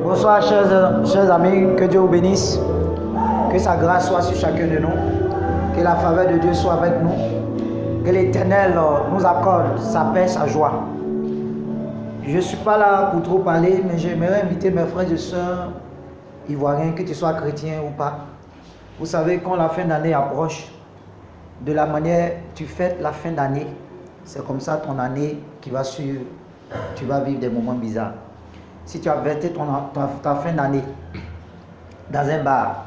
Bonsoir chers amis, que Dieu vous bénisse, que sa grâce soit sur chacun de nous, que la faveur de Dieu soit avec nous, que l'Éternel nous accorde sa paix, sa joie. Je ne suis pas là pour trop parler, mais j'aimerais inviter mes frères et sœurs ivoiriens, que tu sois chrétien ou pas. Vous savez, quand la fin d'année approche, de la manière tu fêtes la fin d'année, c'est comme ça ton année qui va suivre, tu vas vivre des moments bizarres. Si tu as fêté ta fin d'année dans un bar,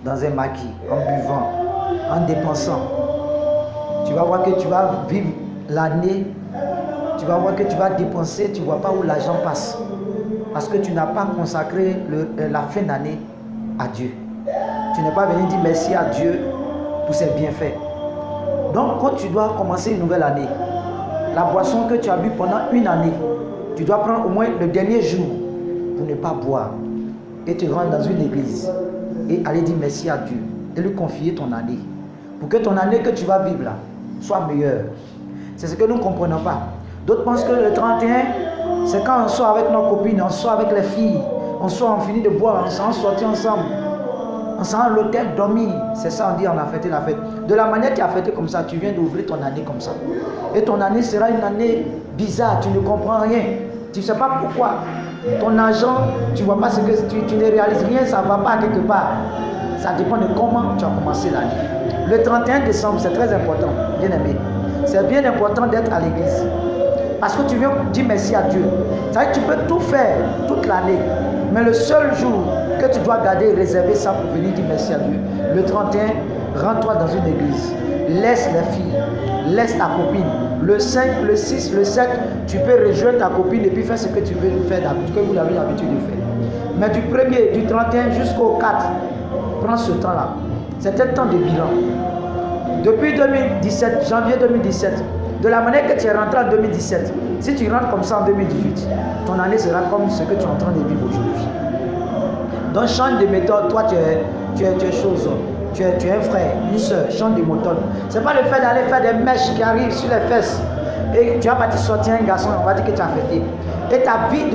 dans un maquis, en buvant, en dépensant, tu vas voir que tu vas vivre l'année, tu vas voir que tu vas dépenser, tu ne vois pas où l'argent passe. Parce que tu n'as pas consacré la fin d'année à Dieu. Tu n'es pas venu dire merci à Dieu pour ses bienfaits. Donc quand tu dois commencer une nouvelle année, la boisson que tu as bu pendant une année, tu dois prendre au moins le dernier jour pour ne pas boire et te rendre dans une église et aller dire merci à Dieu et lui confier ton année pour que ton année que tu vas vivre là soit meilleure. C'est ce que nous ne comprenons pas. D'autres pensent que le 31, c'est quand on sort avec nos copines, on sort avec les filles, on sort, on finit de boire, on s'en sortit ensemble, on s'en va à l'hôtel dormir. C'est ça, on dit on a fêté la fête. De la manière que tu as fêté comme ça, tu viens d'ouvrir ton année comme ça. Et ton année sera une année bizarre, tu ne comprends rien. Tu ne sais pas pourquoi. Ton argent, tu ne vois pas ce que tu ne réalises rien, ça ne va pas quelque part. Ça dépend de comment tu as commencé l'année. Le 31 décembre, c'est très important, bien aimé. C'est bien important d'être à l'église. Parce que tu viens dire merci à Dieu. Ça veut dire que tu peux tout faire toute l'année. Mais le seul jour que tu dois garder et réserver ça pour venir dire merci à Dieu, le 31, rends-toi dans une église. Laisse les filles, laisse ta copine. Le 5, le 6, le 7, tu peux rejoindre ta copine et puis faire ce que tu veux faire, que vous avez l'habitude de faire. Mais du 1er, du 31 jusqu'au 4, prends ce temps-là. C'est un temps de bilan. Depuis 2017, janvier 2017, de la manière que tu es rentré en 2017, si tu rentres comme ça en 2018, ton année sera comme ce que tu es en train de vivre aujourd'hui. Donc change de méthode, toi tu es chose. Tu es un frère, une soeur, change de méthode. Ce n'est pas le fait d'aller faire des mèches qui arrivent sur les fesses et tu vas partir sortir un garçon, on va dire que tu as fêté. Et ta vie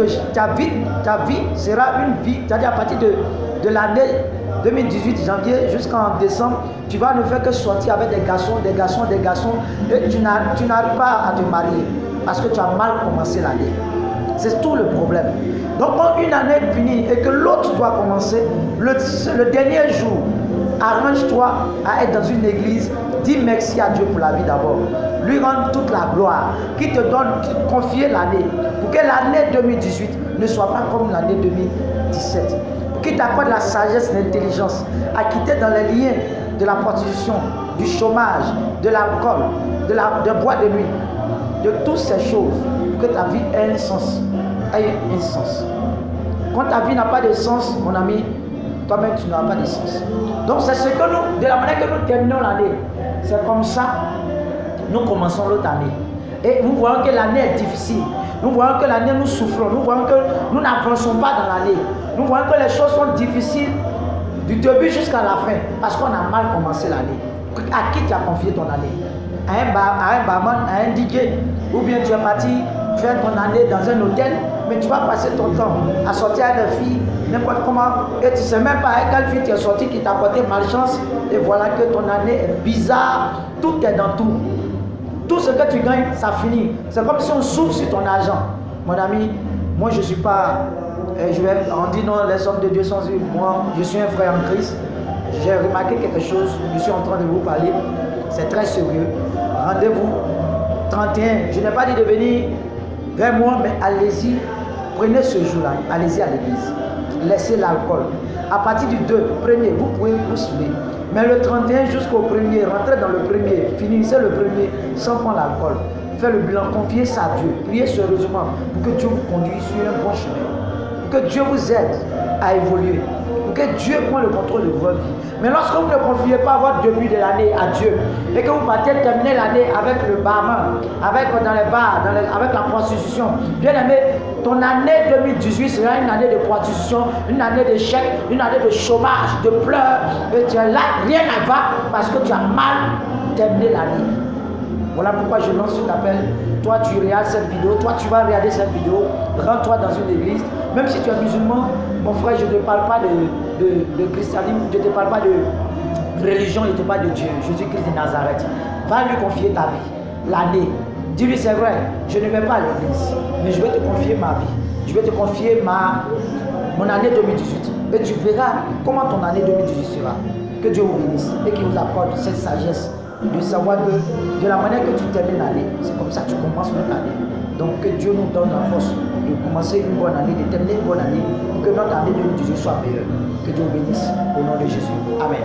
sera une vie, c'est-à-dire à partir de l'année 2018, janvier jusqu'en décembre, tu vas ne faire que sortir avec des garçons, et tu n'arrives pas à te marier parce que tu as mal commencé l'année. C'est tout le problème. Donc quand une année est finie et que l'autre doit commencer, le dernier jour, arrange-toi à être dans une église, dis merci à Dieu pour la vie d'abord. Lui rendre toute la gloire, qui te confie l'année, pour que l'année 2018 ne soit pas comme l'année 2017. Pour qu'il t'accorde la sagesse et l'intelligence à quitter dans les liens de la prostitution, du chômage, de l'alcool, de bois de nuit, de toutes ces choses, pour que ta vie ait un sens. Quand ta vie n'a pas de sens, mon ami, toi-même tu n'auras pas de sens. Donc c'est ce que nous, de la manière que nous terminons l'année, c'est comme ça, nous commençons l'autre année. Et nous voyons que l'année est difficile. Nous voyons que l'année nous souffrons. Nous voyons que nous n'avançons pas dans l'année. Nous voyons que les choses sont difficiles du début jusqu'à la fin. Parce qu'on a mal commencé l'année. À qui tu as confié ton année? À un barman, à un DJ? Ou bien tu es parti faire ton année dans un hôtel, mais tu vas passer ton temps à sortir avec des filles, n'importe comment, et tu ne sais même pas avec quelle fille tu es sorti qui t'a apporté malchance, et voilà que ton année est bizarre, tout est dans tout. Tout ce que tu gagnes, ça finit. C'est comme si on souffle sur ton argent. Mon ami, moi je ne suis pas, on dit non, les hommes de Dieu sont sur moi, je suis un frère en Christ. J'ai remarqué quelque chose, je suis en train de vous parler, c'est très sérieux. Rendez-vous 31, je n'ai pas dit de venir vers moi, mais allez-y, prenez ce jour-là, allez-y à l'église. Laissez l'alcool. À partir du 2, premier, vous pouvez vous saouler. Mais le 31 jusqu'au 1er, rentrez dans le 1er, finissez le 1er sans prendre l'alcool. Faites le bilan, confiez ça à Dieu. Priez sérieusement pour que Dieu vous conduise sur un bon chemin. Pour que Dieu vous aide à évoluer. Pour que Dieu prenne le contrôle de votre vie. Mais lorsque vous ne confiez pas votre début de l'année à Dieu et que vous partez terminer l'année avec le barman, dans les bars, avec la prostitution, bien aimé, ton année 2018 sera une année de prostitution, une année d'échec, une année de chômage, de pleurs, et tu es là, rien ne va parce que tu as mal terminé l'année. Voilà pourquoi je lance cet appel. Toi, tu regardes cette vidéo, toi, tu vas regarder cette vidéo, rends-toi dans une église. Même si tu es musulman, mon frère, je ne te parle pas de christianisme, je ne te parle pas de religion, je ne te parle de Dieu, Jésus-Christ de Nazareth. Va lui confier ta vie, l'année. Dis-lui, c'est vrai, je ne vais pas à l'église, mais je vais te confier ma vie. Je vais te confier mon année 2018. Et tu verras comment ton année 2018 sera. Que Dieu vous bénisse et qu'il vous accorde cette sagesse de savoir que de la manière que tu termines l'année, c'est comme ça que tu commences notre année. Donc que Dieu nous donne la force de commencer une bonne année, de terminer une bonne année, pour que notre année 2018 soit meilleure. Que Dieu vous bénisse au nom de Jésus. Amen.